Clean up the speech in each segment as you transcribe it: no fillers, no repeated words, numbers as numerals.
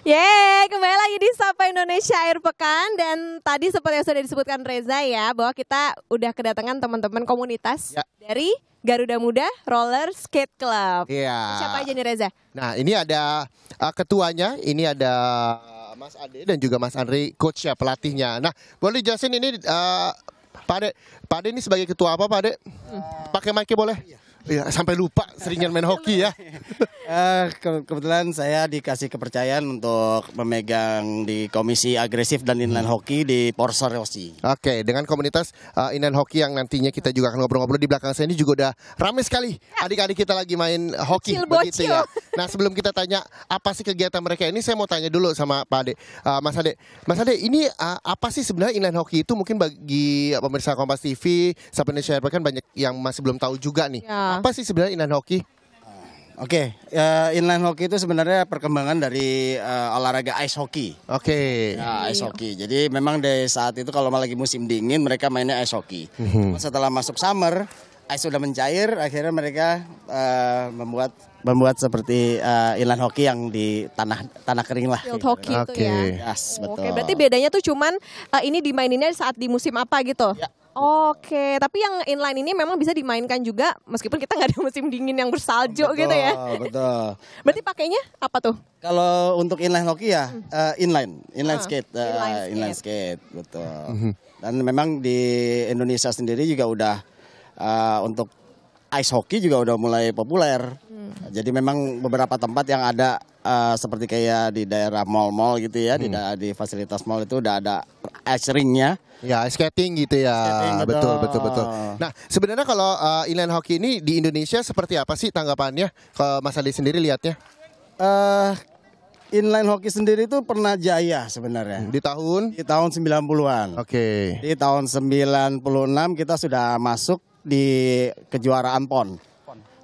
Yeay, kembali lagi di Sapa Indonesia Akhir Pekan. Dan tadi seperti yang sudah disebutkan Reza ya, bahwa kita udah kedatangan teman-teman komunitas dari Garuda Muda Roller Skate Club. Siapa aja nih Reza? Nah ini ada ketuanya, ini ada Mas Ade dan juga Mas Andre, coach ya, pelatihnya. Nah boleh jelasin ini Pak Ade ini sebagai ketua apa Pak Ade? Pakai mic boleh? Iya, sampai lupa seringan main hoki ya. Kebetulan saya dikasih kepercayaan untuk memegang di komisi agresif dan inline hoki di Porsche Rossi. Oke, dengan komunitas inline hoki yang nantinya kita juga akan ngobrol-ngobrol di belakang saya ini juga udah ramai sekali. Adik-adik kita lagi main hoki begitu ya. Nah sebelum kita tanya apa sih kegiatan mereka ini, saya mau tanya dulu sama Pak Ade, Mas Ade, ini apa sih sebenarnya inline hoki itu? Mungkin bagi pemirsa Kompas TV, Sapa Indonesia kan banyak yang masih belum tahu juga nih. Apa sih sebenarnya inline hoki? Oke, inline hoki itu sebenarnya perkembangan dari olahraga ice hockey. Oke. Ya, ice hockey. Jadi memang dari saat itu kalau lagi musim dingin mereka mainnya ice hockey. Setelah masuk summer, ice sudah mencair, akhirnya mereka membuat seperti inline hockey yang di tanah kering lah. Field hockey itu ya. Yes, betul. Oke, berarti bedanya tuh cuman ini dimaininnya saat di musim apa gitu? Ya. Oke, tapi yang inline ini memang bisa dimainkan juga meskipun kita nggak ada musim dingin yang bersalju gitu ya. Betul. Berarti pakainya apa tuh? Kalau untuk inline hoki ya inline skate, Inline skate, betul. Dan memang di Indonesia sendiri juga udah untuk ice hockey juga udah mulai populer. Jadi memang beberapa tempat yang ada seperti kayak di daerah mall-mall gitu ya, di fasilitas mall itu udah ada ice ringnya. Ya, skating gitu ya. Skating, betul. Nah, sebenarnya kalau inline hoki ini di Indonesia seperti apa sih tanggapannya? Kalau Mas Ade sendiri lihatnya? Inline hoki sendiri itu pernah jaya sebenarnya. Di tahun? Di tahun 90-an. Oke. Di tahun 96 kita sudah masuk di kejuaraan PON.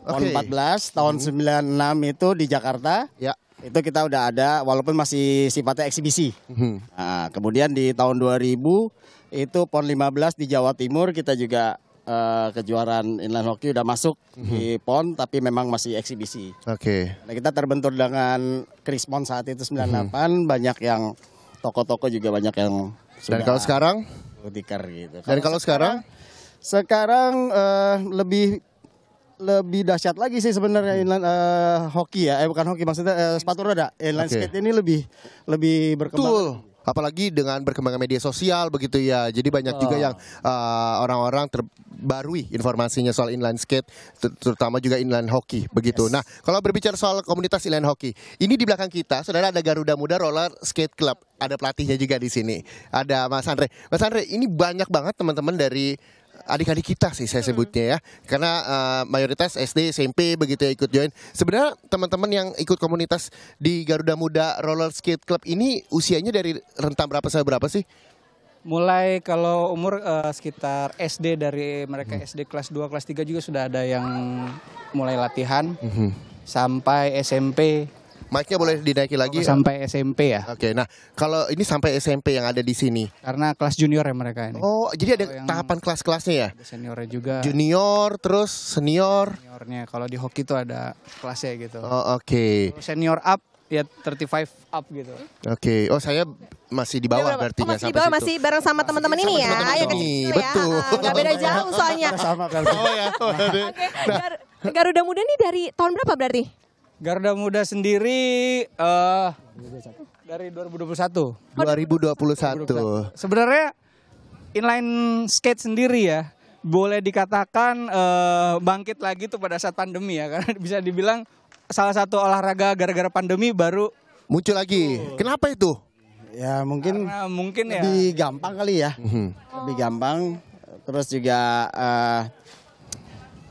PON 14 tahun 96 itu di Jakarta. Ya. Itu kita udah ada walaupun masih sifatnya eksibisi. Nah, kemudian di tahun 2000 itu PON 15 di Jawa Timur kita juga kejuaraan inline hoki udah masuk di PON tapi memang masih eksibisi. Oke. Nah, kita terbentur dengan Krispon saat itu 98, banyak yang toko-toko juga banyak yang Dan kalau sekarang? tikar gitu. Dan kalau sekarang? Sekarang lebih dahsyat lagi sih sebenarnya inline hoki ya. Bukan hoki maksudnya sepatu roda. Inline skate ini lebih berkembang. Betul. Apalagi dengan berkembangnya media sosial begitu ya. Jadi banyak juga yang orang-orang terbarui informasinya soal inline skate, terutama juga inline hoki begitu. Nah, kalau berbicara soal komunitas inline hoki, ini di belakang kita saudara ada Garuda Muda Roller Skate Club. Ada pelatihnya juga di sini. Ada Mas Andre. Mas Andre, ini banyak banget teman-teman dari adik-adik kita sih saya sebutnya ya, karena mayoritas SD, SMP begitu ya ikut join. Sebenarnya teman-teman yang ikut komunitas di Garuda Muda Roller Skate Club ini usianya dari rentang berapa sampai berapa sih? Mulai kalau umur sekitar SD, dari mereka SD kelas 2, kelas 3 juga sudah ada yang mulai latihan sampai SMP. Mic-nya boleh dinaikin lagi? Sampai SMP ya. Oke, nah kalau ini sampai SMP yang ada di sini. Karena kelas junior ya mereka ini. Oh, jadi ada tahapan kelas-kelasnya ya? Ada seniornya juga. Junior, terus senior. Seniornya kalau di hoki itu ada kelasnya gitu. Oh, oke. Senior up ya 35 up gitu. Oke. Oh, saya masih di bawah berarti nggak masih di sampai bawah, situ. masih bareng sama teman-teman ini ya. teman-teman Ayo ke ini, situ betul. ya. Nggak beda jauh soalnya. Sama kan. Oh ya. Oke, Garuda Muda nih dari tahun berapa berarti? Garuda Muda sendiri dari 2021. 2021. Sebenarnya inline skate sendiri ya boleh dikatakan bangkit lagi tuh pada saat pandemi ya, karena bisa dibilang salah satu olahraga gara-gara pandemi baru Muncul lagi. Kenapa itu? Ya mungkin ya lebih gampang kali ya. Lebih gampang. Terus juga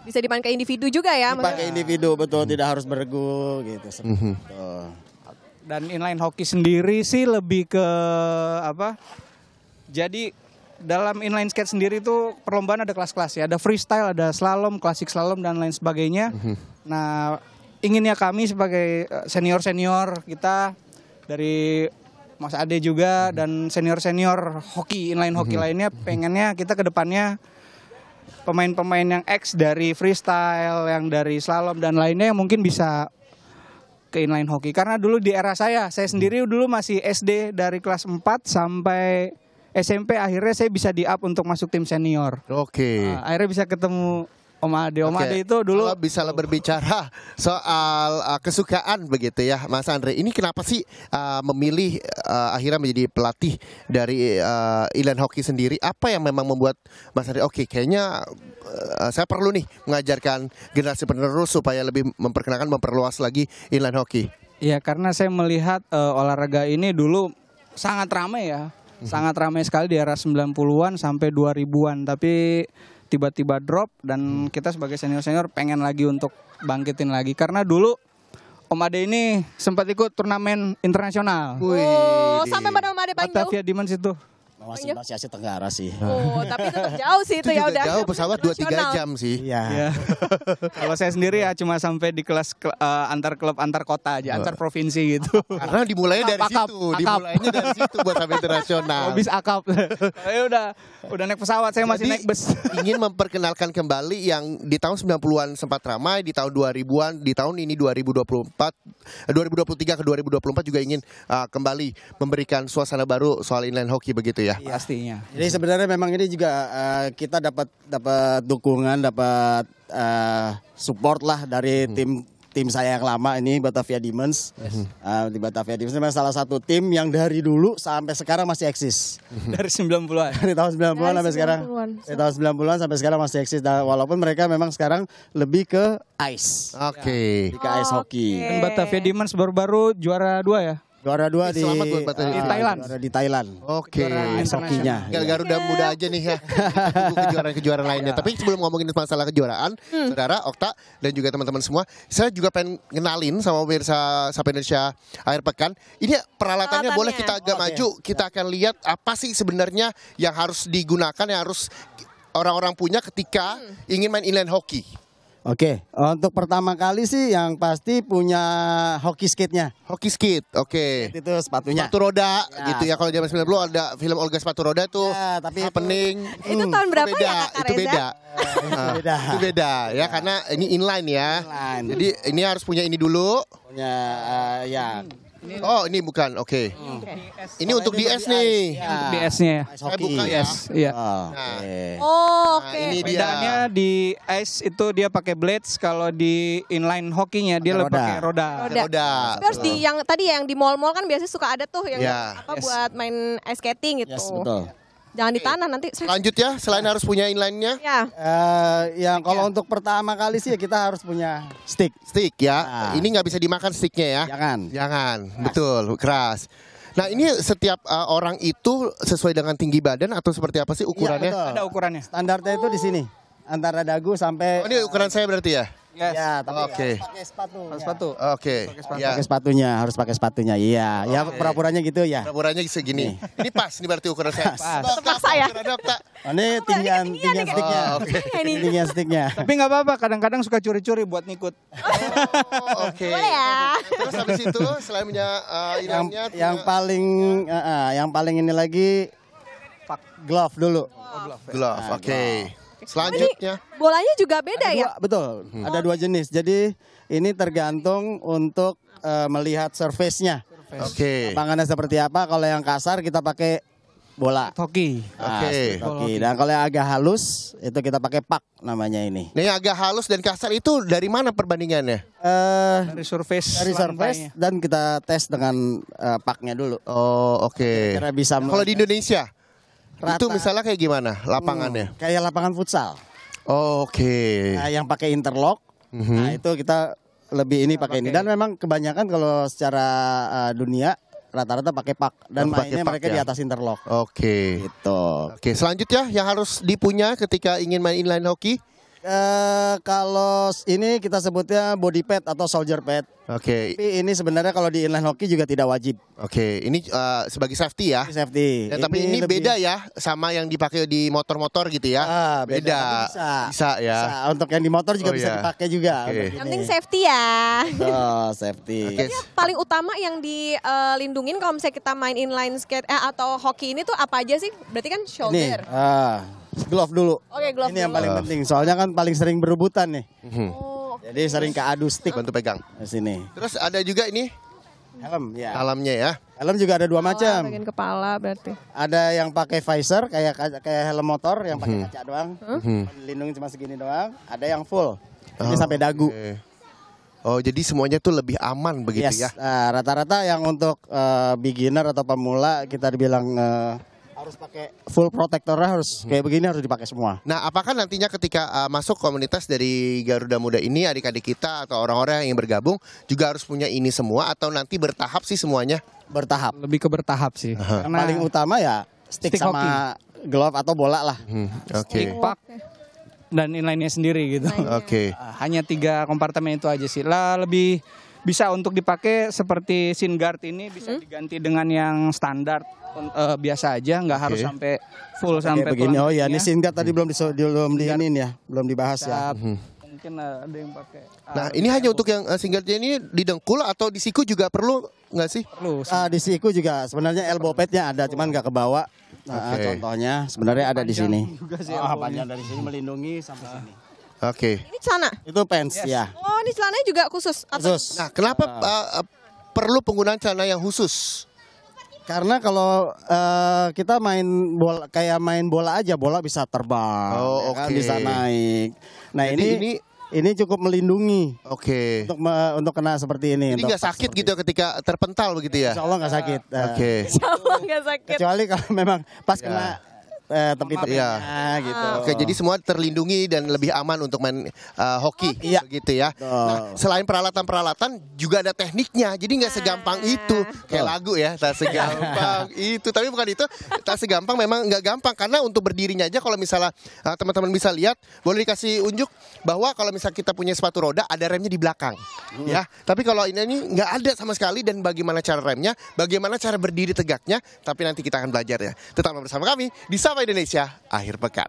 Bisa dipakai individu juga ya. dipakai individu, betul, tidak harus beregu gitu. dan inline hoki sendiri sih lebih ke apa? Jadi dalam inline skate sendiri itu perlombaan ada kelas-kelas ya, ada freestyle, ada slalom, klasik slalom dan lain sebagainya. Nah, inginnya kami sebagai senior-senior kita dari Mas Ade juga dan senior-senior hoki inline hoki lainnya, pengennya kita ke depannya pemain-pemain yang X dari freestyle, yang dari slalom dan lainnya yang mungkin bisa ke inline hockey. Karena dulu di era saya sendiri dulu masih SD dari kelas 4 sampai SMP, akhirnya saya bisa di-up untuk masuk tim senior. Oke. Akhirnya bisa ketemu Om Ade. Om Ade itu dulu kalau bisa berbicara soal kesukaan begitu ya, Mas Andre. Ini kenapa sih memilih akhirnya menjadi pelatih dari inline hockey sendiri? Apa yang memang membuat Mas Andre oke, kayaknya saya perlu nih mengajarkan generasi penerus supaya lebih memperkenalkan, memperluas lagi inline hockey? ya karena saya melihat olahraga ini dulu sangat ramai ya. Sangat ramai sekali di era 90-an sampai 2000-an, tapi tiba-tiba drop dan kita sebagai senior-senior pengen lagi untuk bangkitin lagi karena dulu Om Ade ini sempat ikut turnamen internasional. Oh, sampai mana Om Ade panjang? Batavia Demons itu. Masih Asia Tenggara sih. Oh, tapi tetap jauh sih itu ya juga udah. jauh, pesawat 2-3 jam sih. Iya. Ya. Kalau saya sendiri ya cuma sampai di kelas antar klub antar kota aja, antar provinsi gitu. Karena dimulainya dari Akap, situ, akap. dimulainya dari situ buat sampai internasional. Habis akap. Saya udah naik pesawat, saya masih Jadi, naik bus. ingin memperkenalkan kembali yang di tahun 90-an sempat ramai, di tahun 2000-an, di tahun ini 2023 ke 2024 juga ingin kembali memberikan suasana baru soal inline hockey begitu ya. Pastinya. Jadi sebenarnya memang ini juga kita dapat dukungan, dapat support lah dari tim saya yang lama ini Batavia Demons. Di Batavia Demons memang salah satu tim yang dari dulu sampai sekarang masih eksis. Dari 90-an. Dari tahun 90-an sampai sekarang. 90-an. Dari tahun 90-an sampai sekarang masih eksis. Dan walaupun mereka memang sekarang lebih ke ice. Oke. Lebih ke ice hockey. Dan Batavia Demons baru-baru juara 2 ya. Juara 2 di Selamat buat Batavia. Di Thailand. Juara di Thailand. Oke. Ice hockey-nya. Garuda muda aja nih ya. Tunggu kejuaraan-kejuaraan lainnya. Tapi sebelum ngomongin masalah kejuaraan, Saudara, Okta dan juga teman-teman semua, saya juga pengen kenalin sama pemirsa Sapa Indonesia Akhir Pekan. Ini peralatannya boleh kita agak maju, kita akan lihat apa sih sebenarnya yang harus digunakan, yang harus orang-orang punya ketika ingin main inline hockey. Oke, untuk pertama kali sih yang pasti punya hockey skate-nya. Hockey skate, oke. Itu sepatunya. Sepatu roda Ya. gitu ya. Kalau zaman 90 ada film Olga sepatu roda tuh Ya, tapi itu- happening. Itu tahun berapa beda, ya, Kak itu Reza? beda. beda. Itu beda ya, karena ini inline ya. Inline. Jadi ini harus punya ini dulu. Punya ya. Oh, ini bukan. Oke. Ini untuk DS nih. Ya. DS-nya ya. Ice Saya hockey. buka ya. DS, iya. Oh, Nah. oke. Oh, oke. Nah, ini dia. Bedanya di ice itu dia pakai blades, kalau di inline hockey-nya dia Pakai lebih pakai roda. Roda. Tapi harus di yang tadi yang di mall-mall kan biasanya suka ada tuh yang Ya. apa buat main ice skating gitu. Yes, betul. Jangan di tanah nanti. Lanjut ya, selain harus punya inline-nya, Ya. Yang kalau untuk pertama kali sih ya kita harus punya stick. stick ya. Nah. Ini nggak bisa dimakan sticknya ya. Jangan. Jangan, betul, keras. Nah ini setiap orang itu sesuai dengan tinggi badan atau seperti apa sih ukurannya? Iya, betul. Ada ukurannya. Standarnya itu di sini. Antara dagu sampai Oh, ini ukuran saya berarti ya? Yes. Ya, tapi Oke. harus pakai sepatu. Harus sepatu. Oke. Ya. Pakai sepatunya, harus pakai sepatunya. Iya, ya pura-puranya gitu ya. Pura-puranya segini. Ini pas, ini berarti ukuran saya. Pas. Terpaksa ya? Oh, ini tinggian sticknya. Oh, oke. Tinggian sticknya. Tapi nggak apa-apa, kadang-kadang suka curi-curi buat ngikut. Oh, oke. Boleh ya. Terus habis itu selain punya Yang paling ini lagi glove dulu. glove. Oke. Selanjutnya. Bolanya juga beda ya? Betul. Ada dua jenis. Jadi ini tergantung untuk melihat surface-nya. Oke. Lapangannya seperti apa. Kalau yang kasar kita pakai bola. Hoki. Oke. Street hockey. Dan kalau yang agak halus itu kita pakai puck namanya ini. Nah, yang agak halus dan kasar itu dari mana perbandingannya? Dari surface Dari surface lantainya. dan kita tes dengan pucknya dulu. Oh, oke. Kira bisa Kalau di Indonesia itu Rata. misalnya kayak gimana lapangannya? kayak lapangan futsal. Oh, oke. Nah, yang pakai interlock. Nah, itu kita lebih ini pakai ini. Dan memang kebanyakan kalau secara dunia rata-rata pakai puck dan Oh, pakai mainnya puck mereka ya. di atas interlock. Oke. Gitu. Oke, selanjutnya yang harus dipunya ketika ingin main inline hockey? Kalau ini kita sebutnya body pad atau soldier pad. Oke. Tapi ini sebenarnya kalau di inline hockey juga tidak wajib. Oke, ini sebagai safety ya. Ini safety. Ya, tapi ini lebih- beda ya sama yang dipakai di motor-motor gitu ya. Beda. Tapi Bisa. Bisa ya. Bisa. Untuk yang di motor juga Oh, bisa iya. dipakai juga. Oke. untuk Yang ini. penting safety ya. Oh, safety. Oke. Paling utama yang dilindungin kalau misalnya kita main inline skate atau hoki ini tuh apa aja sih? Berarti kan Ini, shoulder. glove dulu. Oke, glove Ini yang dulu. paling penting. Soalnya kan paling sering berebutan nih. Oh, oke. Jadi sering keadu stick Bantu pegang. di sini. Terus ada juga ini Helm ya. alamnya ya. Helm juga ada dua macam. Bagian kepala berarti. Ada yang pakai visor kayak helm motor yang pakai kaca doang. Lindungi cuma segini doang. Ada yang full. Ini sampai dagu. Oke. Oh, jadi semuanya tuh lebih aman begitu ya. Rata-rata yang untuk beginner atau pemula kita dibilang harus pakai full protectornya harus kayak begini harus dipakai semua. Nah, apakah nantinya ketika masuk komunitas dari Garuda Muda ini adik-adik kita atau orang-orang yang bergabung juga harus punya ini semua atau nanti bertahap sih semuanya? Bertahap. Lebih ke bertahap sih. Karena Paling utama ya stick sama glove atau bola lah. Oke. pak dan inline-nya sendiri gitu. Oke. Hanya 3 kompartemen itu aja sih. Lah lebih bisa untuk dipakai seperti shin guard ini bisa diganti dengan yang standar biasa aja, nggak harus sampai full sampai Kayak begini. Oh ya, tulang ini singkat tadi belum diinin ya, belum dibahas ya. Mungkin ada yang pakai. Nah, ini hanya untuk yang singletnya ini di dengkul atau di siku juga perlu nggak sih? Perlu. Di siku juga sebenarnya elbow padnya ada, cuman nggak kebawa. Nah, Oke. contohnya sebenarnya ada di sini. Juga sih Panjang dari sini melindungi sampai sini. Oke. Ini celana. Itu pants ya. Oh, ini celananya juga khusus. Atau Khusus. Nah, kenapa perlu penggunaan celana yang khusus? Karena kalau kita main bola kayak main bola aja, bola bisa terbang, Oh, ya kan, oke. bisa naik. Nah, Jadi ini cukup melindungi Oke. untuk kena seperti ini. Jadi untuk nggak sakit gitu ketika terpental begitu ya? Insya Allah nggak sakit. Oke. Allah nggak sakit. Kecuali kalau memang pas kena tepi-tepinya gitu. Oke, jadi semua terlindungi dan lebih aman untuk main hoki, Iya. gitu ya. Nah, selain peralatan-peralatan juga ada tekniknya, jadi nggak segampang itu. Kayak lagu ya, tak segampang itu. Tapi bukan itu, tak segampang memang nggak gampang karena untuk berdirinya aja kalau misalnya teman-teman bisa lihat, boleh dikasih unjuk bahwa kalau misalnya kita punya sepatu roda ada remnya di belakang, ya. Tapi kalau ini nggak ada sama sekali dan bagaimana cara remnya, bagaimana cara berdiri tegaknya, tapi nanti kita akan belajar ya. Tetaplah bersama kami di Sapa Indonesia akhir pekan.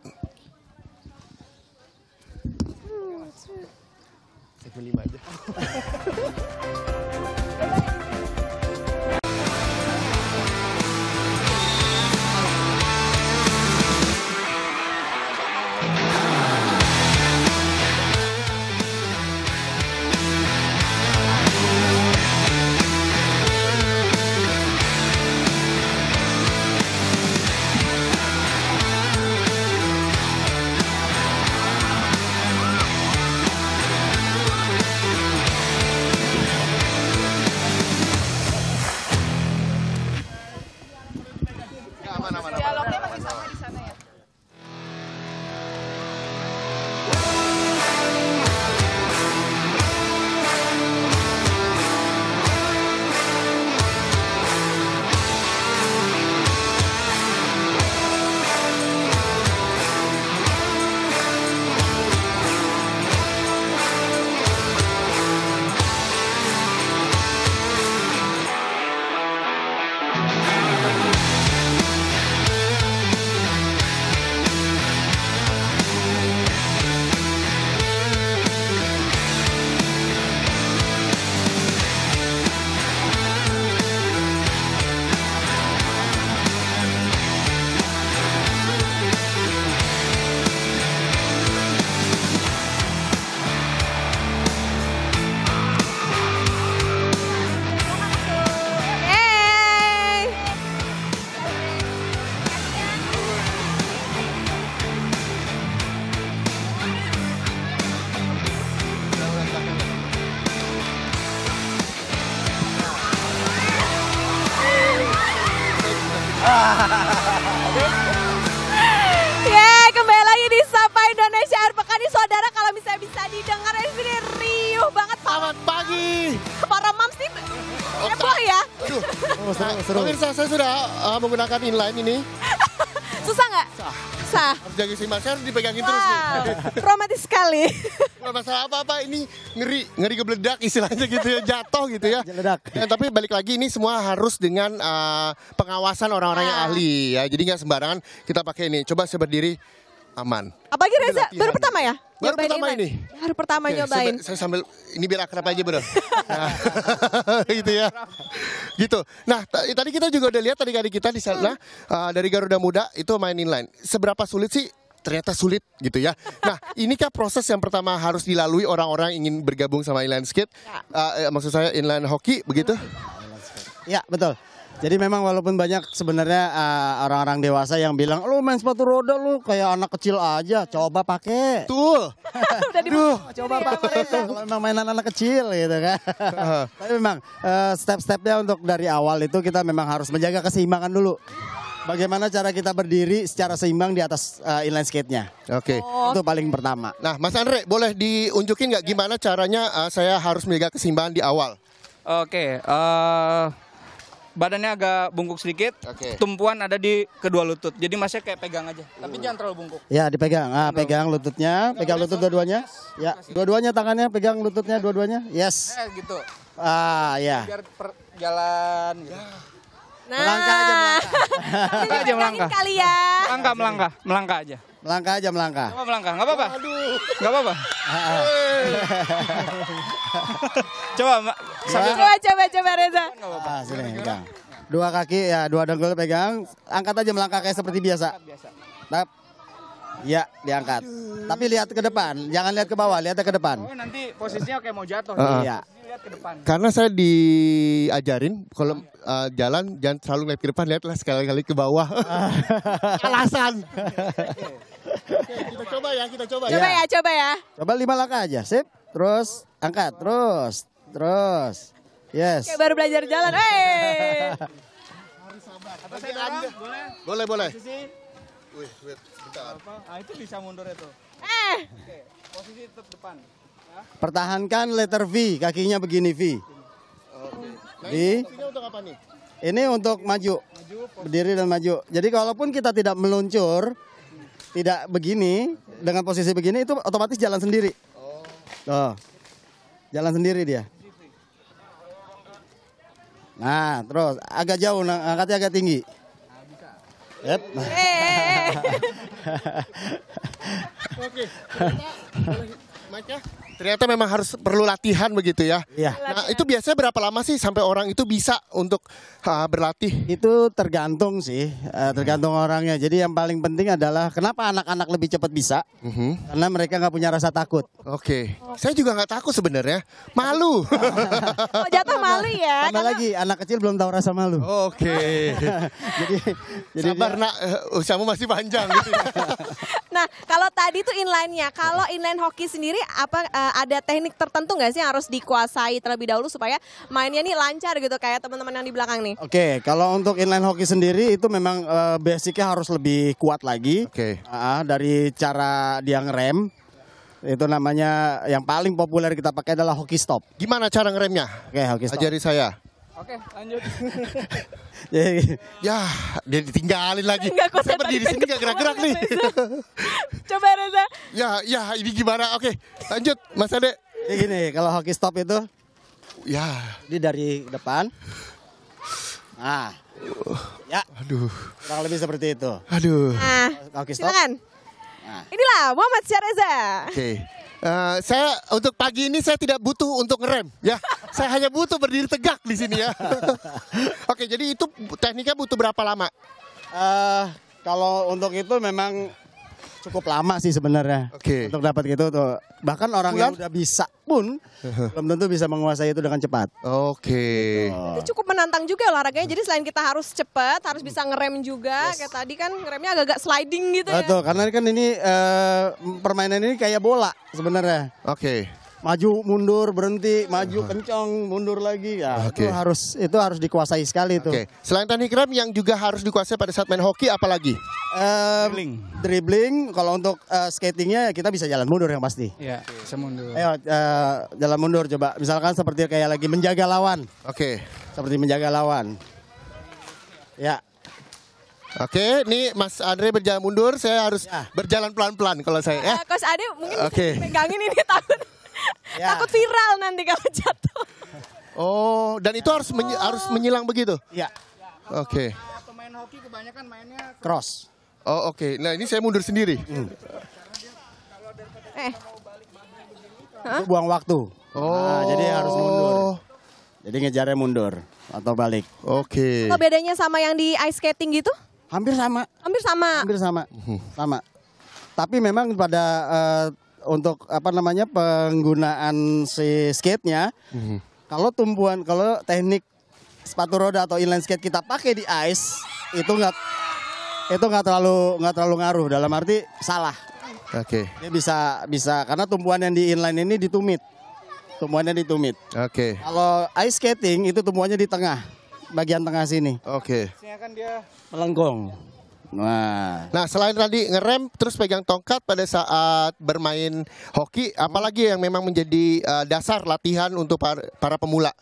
Dialognya masih sama di sana ya. Hey. Kembali lagi di Sapa Indonesia Akhir Pekan nih saudara, kalau misalnya bisa didengar di sini riuh banget. Selamat pagi. Para moms nih heboh ya. Aduh, Seru. pemirsa saya sudah menggunakan inline ini. Susah nggak? Sah. Harus jaga simbang, saya harus dipegangin terus nih. Wow, traumatis sekali. Bukan masalah apa-apa, ini ngeri gebledak istilahnya gitu ya, jatuh gitu ya. Jeledak. Tapi balik lagi ini semua harus dengan pengawasan orang-orang yang ahli ya. Jadi nggak sembarangan kita pakai ini. Coba saya berdiri aman. Apalagi Reza, Latihan. baru pertama ya? Baru Nyobain pertama inline? ini. Baru pertama Oke, nyobain. saya sambil ini biar akrab aja bro. Nah, gitu ya. Gitu. Nah tadi kita juga udah lihat tadi kita di sana dari Garuda Muda itu main inline. Seberapa sulit sih ternyata sulit gitu ya. Nah, inikah proses yang pertama harus dilalui orang-orang ingin bergabung sama inline skate? Maksud saya inline hoki begitu? Ya, betul. Jadi memang walaupun banyak sebenarnya orang-orang dewasa yang bilang, lu main sepatu roda lu kayak anak kecil aja, coba pakai. Betul. Coba pakai kalau memang mainan anak kecil gitu kan. Tapi memang step-stepnya untuk dari awal itu kita memang harus menjaga keseimbangan dulu. Bagaimana cara kita berdiri secara seimbang di atas inline skate-nya. Oke. Itu paling pertama. Nah, Mas Andre, boleh diunjukin nggak gimana caranya saya harus menjaga keseimbangan di awal? Oke, badannya agak bungkuk sedikit, Oke. tumpuan ada di kedua lutut. Jadi masnya kayak pegang aja, tapi jangan terlalu bungkuk. Ya, dipegang. Pegang lututnya, pegang lutut dua-duanya. Ya, dua-duanya tangannya pegang lututnya dua-duanya. Yes. Gitu. Ya. Biar jalan gitu. Nah, Melangkah aja, Melangkah aja, melangkah. kali ya. Melangkah aja. Melangkah aja, melangkah. Coba melangkah, nggak apa-apa. Nggak apa-apa. Coba, Coba Reza. Sini pegang. Dua kaki ya, dua dengkul pegang. Angkat aja melangkah kayak seperti biasa. Ya, diangkat. Tapi lihat ke depan, jangan lihat ke bawah, lihat ke depan. Oh, nanti posisinya kayak mau jatuh. Iya. Lihat ke depan. Karena saya diajarin kalau jalan jangan selalu ngeliat ke depan, lihatlah sekali-kali ke bawah. Alasan. Kita coba ya. Coba ya. Coba 5 langkah aja, sip. Terus angkat, terus. Yes. Kayak baru belajar jalan. Boleh. Itu bisa mundur itu. Oke, posisi tetap depan. Ya. Pertahankan letter V, kakinya begini V. V. Ini untuk apa nih? Ini untuk maju, berdiri dan maju. Jadi kalaupun kita tidak meluncur, tidak begini, dengan posisi begini itu otomatis jalan sendiri. Oh, jalan sendiri dia. Nah, terus agak jauh, angkatnya agak tinggi. Yep. Oke. Ternyata memang harus perlu latihan begitu ya. Iya. Nah, itu biasanya berapa lama sih sampai orang itu bisa untuk berlatih? Itu tergantung sih, tergantung orangnya. Jadi yang paling penting adalah kenapa anak-anak lebih cepat bisa? Karena mereka nggak punya rasa takut. Oke. Saya juga nggak takut sebenarnya. Malu. Oh, jatuh malu ya. Tambah lagi, anak kecil belum tahu rasa malu. Oke. Jadi Sabar nak, usiamu masih panjang gitu. Nah, kalau tadi tuh inline-nya, kalau inline hoki sendiri apa ada teknik tertentu nggak sih yang harus dikuasai terlebih dahulu supaya mainnya nih lancar gitu kayak teman-teman yang di belakang nih? Oke, kalau untuk inline hoki sendiri itu memang basicnya harus lebih kuat lagi. Oke. Dari cara dia ngerem, itu namanya yang paling populer kita pakai adalah hoki stop. Gimana cara ngeremnya? Oke, hoki stop. Ajari saya. Oke, lanjut. Jadi, Ya, dia ditinggalin lagi. Enggak, kok Saya saya berdiri tadi sini gak gerak-gerak nih. Coba Reza. Ya, ini gimana? Oke, lanjut Mas Ade. Kayak gini, kalau hoki stop itu Ya, ini dari depan. Nah, ya, aduh. kurang lebih seperti itu. Aduh. Nah, Hoki stop. silakan. Nah. Inilah Muhammad Syareza. Oke. Saya untuk pagi ini saya tidak butuh untuk ngerem ya. Saya hanya butuh berdiri tegak di sini ya. Oke, jadi itu tekniknya butuh berapa lama? Kalau untuk itu memang cukup lama sih sebenarnya. Oke. Untuk dapat gitu tuh. Bahkan orang yang udah bisa pun belum tentu bisa menguasai itu dengan cepat. Oke. Itu cukup menantang juga olahraganya. Jadi selain kita harus cepat, harus bisa ngerem juga. Kayak tadi kan ngeremnya agak-agak sliding gitu ya. Betul, karena kan ini permainan ini kayak bola sebenarnya. Oke. Maju, mundur, berhenti, maju, kencang, mundur lagi. Ya, Oke. itu harus dikuasai sekali itu. Oke. Selain teknik rem yang juga harus dikuasai pada saat main hoki apalagi? Dribbling, kalau untuk skatingnya kita bisa jalan mundur yang pasti. Iya, bisa mundur. Ayo jalan mundur coba. Misalkan seperti kayak lagi menjaga lawan. Oke. Seperti menjaga lawan. Ya. Oke, nih Mas Andre berjalan mundur, saya harus Ya. berjalan pelan-pelan kalau saya ya. Coach Ade mungkin Oke. bisa pegangin ini Ya. takut viral nanti kalau jatuh. Oh, dan itu harus menyilang begitu. Ya. Oke. Pemain hoki kebanyakan mainnya Cross. Oh, oke. Nah, ini saya mundur sendiri. Itu buang waktu. Nah, jadi harus mundur. Jadi ngejarnya mundur atau balik. Oke. Apa bedanya sama yang di ice skating gitu? Hampir sama. Hampir sama. Hampir sama. Sama. Tapi memang pada untuk apa namanya penggunaan si skate-nya, kalau teknik sepatu roda atau inline skate kita pakai di ice itu nggak terlalu ngaruh, dalam arti salah. Oke. Dia bisa karena tumpuan yang di inline ini ditumit. Tumpuannya ditumit. Oke. Kalau ice skating itu tumpuannya di tengah, bagian tengah sini. Oke. Biasanya kan dia Melengkung. Nah, selain tadi ngerem terus pegang tongkat pada saat bermain hoki, apalagi yang memang menjadi dasar latihan untuk para pemula?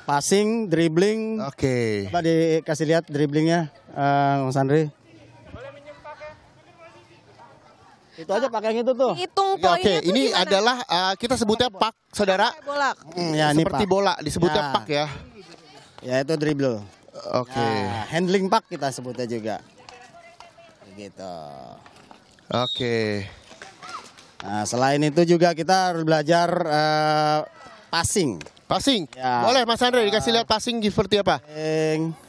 Passing, dribbling. Oke. Coba dikasih lihat dribblingnya, Mas Andri. Itu aja pakai yang itu tuh. Hitung Oke, poinnya tuh ini gimana? adalah kita sebutnya pak, saudara. Kayak bola. Ya, ini Seperti pak. bola, disebutnya Ya. pak ya. Ya itu dribble. Oke. Nah, handling pak kita sebutnya juga. Gitu. Oke. Nah, selain itu juga kita harus belajar passing. Passing. Ya. Boleh Mas Andre dikasih lihat passing seperti apa?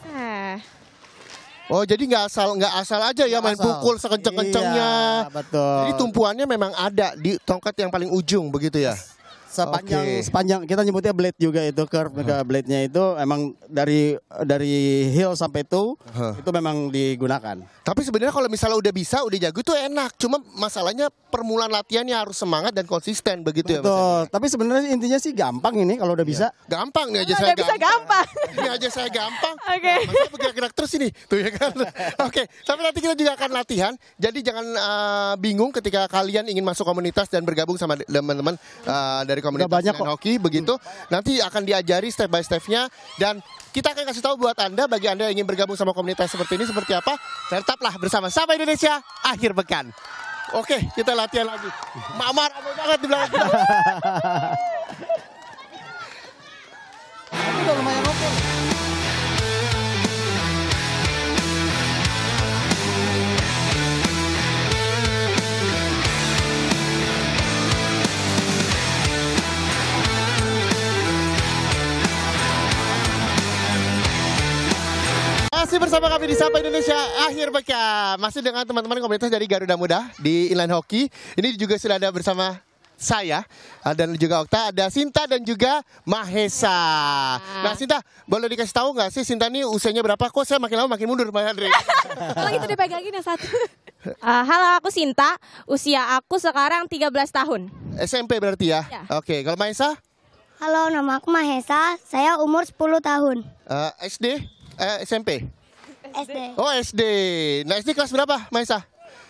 Nah, Oh, jadi nggak asal aja ya main Asal. pukul sekenceng-kencengnya. Iya, betul. Jadi tumpuannya memang ada di tongkat yang paling ujung begitu ya. Sepanjang kita nyebutnya blade juga itu curve blade-nya itu emang dari heel sampai toe itu memang digunakan. Tapi sebenarnya kalau misalnya udah bisa, udah jago tuh enak. Cuma masalahnya permulaan latihannya harus semangat dan konsisten begitu ya. Mas Andre? Betul. Tapi sebenarnya intinya sih gampang ini kalau udah bisa. Gampang nih aja udah saya bisa gampang. Ini aja saya gampang. Oke. Masa bergerak-gerak terus ini, tuh ya kan. Oke, tapi nanti kita juga akan latihan. Jadi jangan bingung ketika kalian ingin masuk komunitas dan bergabung sama teman-teman dari komunitas banyak inline kok. hoki begitu. Nanti akan diajari step by stepnya dan kita akan kasih tahu buat Anda, bagi Anda yang ingin bergabung sama komunitas seperti ini seperti apa. Tetaplah bersama Sapa Indonesia akhir pekan. Oke, kita latihan lagi. Mamar apa banget di belakang kita. Tapi udah lumayan oke. Masih bersama kami di Sapa Indonesia akhir pekan. Masih dengan teman-teman komunitas dari Garuda Muda di inline hoki. Ini juga sudah ada bersama saya dan juga Okta, ada Sinta dan juga Mahesa. Nah Sinta, boleh dikasih tahu nggak sih Sinta ini usianya berapa? Kok saya makin lama makin mundur Mas Andre? Kalau gitu dipegangin yang satu. Halo, aku Sinta. Usia aku sekarang 13 tahun. SMP berarti ya? Ya. Oke, kalau Mahesa? Halo, nama aku Mahesa. Saya umur 10 tahun. SD? SMP? SD. Oh SD. Nah SD kelas berapa Mahesa?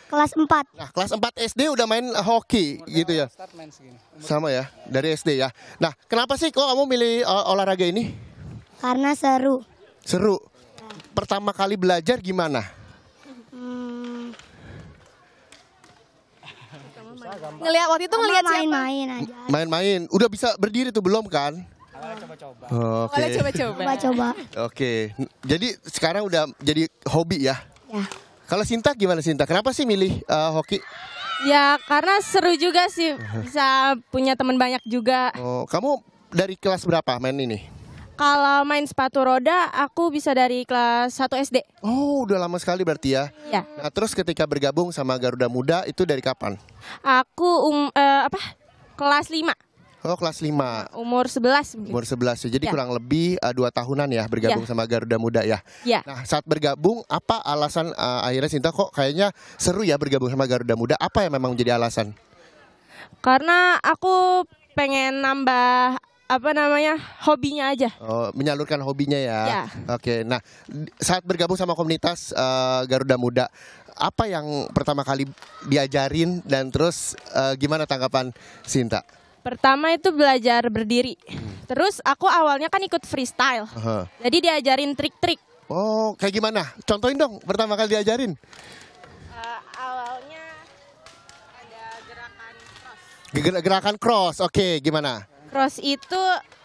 Kelas 4. Nah kelas 4 SD udah main hoki gitu ya? start main segini. Sama ya, dari SD ya. Nah kenapa sih kok kamu milih olahraga ini? Karena seru. Seru. Pertama kali belajar gimana? Ngelihat waktu itu ngelihat siapa? Main-main aja. Main-main. Udah bisa berdiri tuh belum kan? Coba-coba. Oke. Boleh coba-coba. Coba-coba. Oke. Jadi sekarang udah jadi hobi ya? Ya. Kalau Sinta gimana Sinta? Kenapa sih milih hoki? Ya, karena seru juga sih. Bisa punya teman banyak juga. Oh, kamu dari kelas berapa main ini? Kalau main sepatu roda, aku bisa dari kelas 1 SD. Oh, udah lama sekali berarti ya. Ya. Nah, terus ketika bergabung sama Garuda Muda itu dari kapan? Aku kelas 5, Oh, kelas 5. umur 11 mungkin. Umur 11 ya. Jadi Ya. kurang lebih 2 tahunan ya bergabung Ya. sama Garuda Muda ya. Ya. Nah, saat bergabung apa alasan akhirnya Sinta kok kayaknya seru ya bergabung sama Garuda Muda? Apa yang memang menjadi alasan? Karena aku pengen nambah hobinya aja. Oh, menyalurkan hobinya ya. Ya. Oke. Nah, saat bergabung sama komunitas Garuda Muda, apa yang pertama kali diajarin dan terus gimana tanggapan Sinta? Pertama itu belajar berdiri. Terus aku awalnya kan ikut freestyle. Aha. Jadi diajarin trik-trik. Oh, kayak gimana? Contohin dong pertama kali diajarin. Awalnya ada gerakan cross. Gerakan cross. Oke, gimana? Cross itu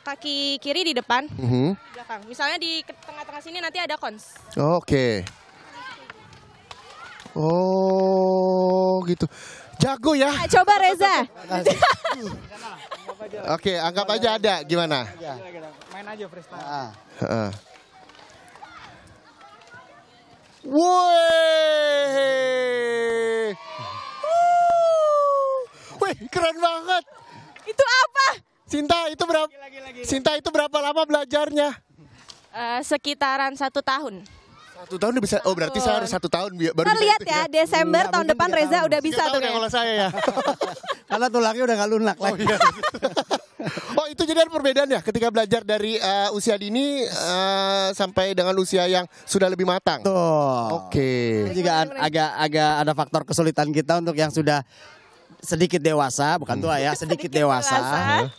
kaki kiri di depan, Mhm. di belakang. Misalnya di tengah-tengah sini nanti ada cons. Oke. Oh, gitu. Jago ya. Coba Reza. Oke, anggap aja ada. Gimana? Main aja freestyle. Heeh. Woi. Keren banget. Itu apa? Sinta itu berapa lama belajarnya? Sekitaran 1 tahun. 1 tahun udah bisa. Oh berarti saya harus 1 tahun baru Kita bisa lihat itu ya, Desember Enggak, tahun mungkin depan 3 Reza tahun. udah bisa Nggak tuh tahu deh kayaknya. kalau saya ya. Karena tulangnya udah nggak lunak lagi. Oh itu jadi ada perbedaan ya ketika belajar dari usia dini sampai dengan usia yang sudah lebih matang. Tuh. Oke. Ini juga agak ada faktor kesulitan kita untuk yang sudah sedikit dewasa, bukan tua ya, sedikit dewasa.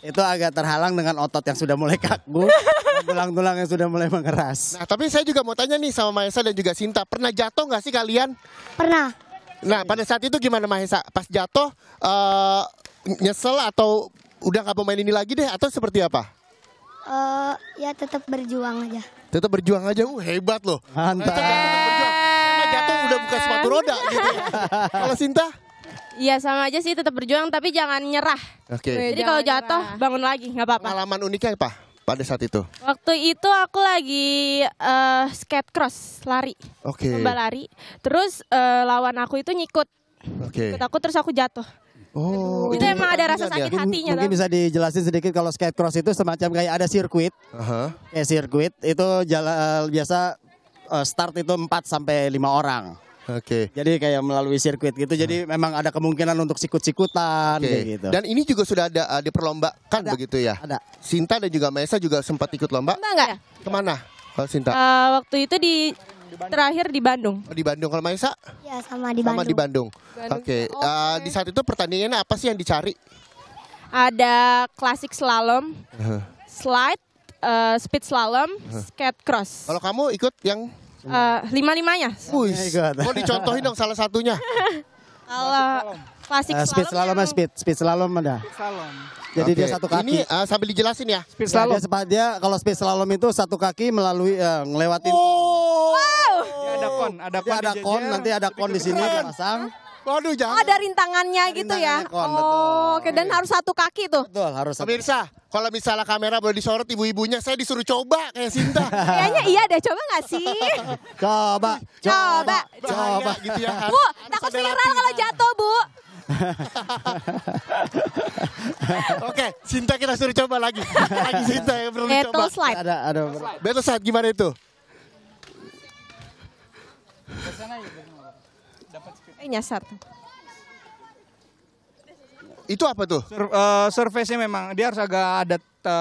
Itu agak terhalang dengan otot yang sudah mulai kaku, dan tulang-tulang yang sudah mulai mengeras. Nah tapi saya juga mau tanya nih sama Mahesa dan juga Sinta, pernah jatuh nggak sih kalian? Pernah. Nah pada saat itu gimana Mahesa? Pas jatuh nyesel atau udah nggak mau main ini lagi deh atau seperti apa? Ya tetap berjuang aja. Tetap berjuang aja, hebat loh. Mantap. Sama jatuh udah buka sepatu roda gitu ya. Kalau Sinta? Iya sama aja sih tetap berjuang tapi jangan nyerah. Oke. Jadi kalau jatuh bangun lagi nggak apa-apa. Pengalaman uniknya apa pada saat itu? Waktu itu aku lagi skate cross lari, Oke. lomba lari. Terus lawan aku itu nyikut Oke. aku terus aku jatuh. Oh, Itu emang ada rasa sakit hatinya. Mungkin bisa dijelasin sedikit kalau skate cross itu semacam kayak ada sirkuit. Aha. Kayak sirkuit itu biasa start itu 4 sampai 5 orang. Oke. Jadi kayak melalui sirkuit gitu. Jadi memang ada kemungkinan untuk sikut-sikutan Oke. kayak gitu. Dan ini juga sudah ada diperlombakan Ada. begitu ya? Ada. Sinta dan juga Mahesa juga sempat ikut lomba. Enggak? Kemana? Kalau Sinta? Waktu itu terakhir di Bandung. Oh, di Bandung. Kalau Mahesa? Ya sama di Sama Bandung. di Bandung. Oke. Di saat itu pertandingannya apa sih yang dicari? Ada classic slalom, Aha. slide, speed slalom, skate cross. Kalau kamu ikut yang Lima-limanya. Wih, ikut. mau dicontohin dong salah satunya. Kalau classic Speed slalom yang- speed slalom ada. Slalom. Jadi dia Oke. satu kaki. Ini sambil dijelasin ya. Speed Ya, slalom. dia kalau speed slalom itu satu kaki melalui ngelewatin. Oh. Ya, ada kon, ada Dia ada dijejer. kon, nanti ada kon di sini dipasang. Waduh, Oh, jangan. ada rintangannya gitu ya. rintangannya kon, betul. Oh, oke, dan harus satu kaki tuh. Betul, harus satu. Pemirsa, kalau misalnya kamera boleh disorot ibu-ibunya, saya disuruh coba kayak Sinta. Kayaknya iya deh, coba nggak sih? Coba, Coba. Bahaya gitu ya. Bu, takut ada viral latihan. kalau jatuh, Bu. Oke, Sinta kita suruh coba lagi. Lagi Sinta yang perlu Battle dicoba. slide. Ada. Battle slide gimana itu? Nyasar tuh. Itu apa tuh? Surface-nya memang dia harus agak ada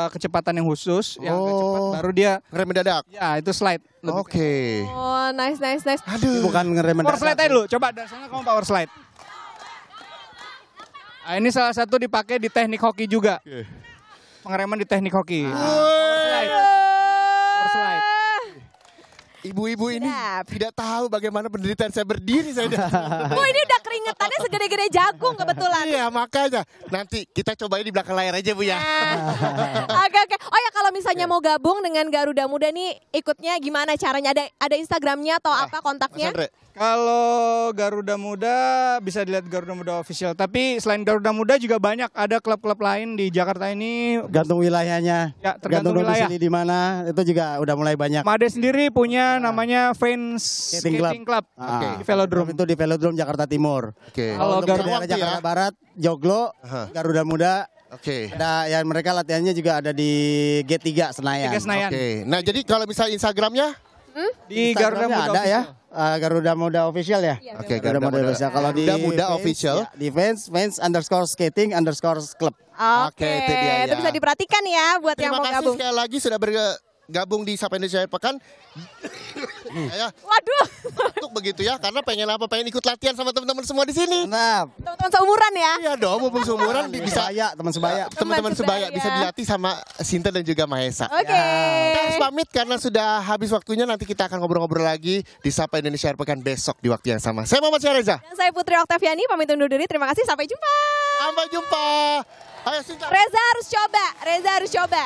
kecepatan yang khusus, yang agak cepat Oh. baru dia Ngerem mendadak. ya itu slide. Lebih Oke. Oh, nice. Aduh. Bukan ngerem Power mendadak. slide aja dulu. Coba dari sana kamu power slide. Nah, ini salah satu dipakai di teknik hoki juga. Pengereman di teknik hoki. Power slide. Ibu-ibu ini Sedap. tidak tahu bagaimana penderitaan saya berdiri saya. Bu, ini udah keringetannya segede-gede jagung kebetulan. Iya, makanya. Nanti kita cobain di belakang layar aja, Bu ya. Oke. Oh ya, kalau misalnya mau gabung dengan Garuda Muda nih, ikutnya gimana caranya? Ada Instagramnya atau apa Mas kontaknya? Andre. Kalau Garuda Muda bisa dilihat Garuda Muda Official. Tapi selain Garuda Muda juga banyak ada klub-klub lain di Jakarta ini. Gantung wilayahnya. Ya, tergantung Gantung wilayah. domisili di mana, itu juga udah mulai banyak. Made sendiri punya namanya Fans Skating Club. Ah, Di Velodrome. Itu di Velodrome Jakarta Timur. Oke. Kalau Untuk Garuda daerah waktu Jakarta ya. Barat, Joglo, Aha. Garuda Muda. Oke. Ada yang mereka latihannya juga ada di G3 Senayan. Tiga Senayan. Oke. Nah, jadi kalau misalnya Instagramnya? Di Garuda Instagramnya Muda ada ya. Official. Garuda Muda Official ya. Oke, Garuda Muda Official. Kalau di Garuda Muda fans, Official. ya, di fans_skating_club. Oke, itu dia ya. itu bisa diperhatikan ya buat yang Terima mau kasih gabung. sekali lagi sudah bergabung di Sapa Indonesia Akhir Pekan. Saya Waduh, untuk begitu ya, karena pengen ikut latihan sama teman-teman semua di sini. Mantap. teman-teman seumuran ya. Iya dong, mumpung seumuran bisa Sebaya, teman sebaya. teman-teman sebaya bisa dilatih sama Sinta dan juga Mahesa. Oke. Kita harus pamit karena sudah habis waktunya. Nanti kita akan ngobrol-ngobrol lagi di Sapa Indonesia Akhir Pekan besok di waktu yang sama. Saya Muhammad Syareza. Dan saya Putri Oktaviani pamit undur diri. Terima kasih, sampai jumpa. Sampai jumpa. Ayo Sinta. Reza harus coba.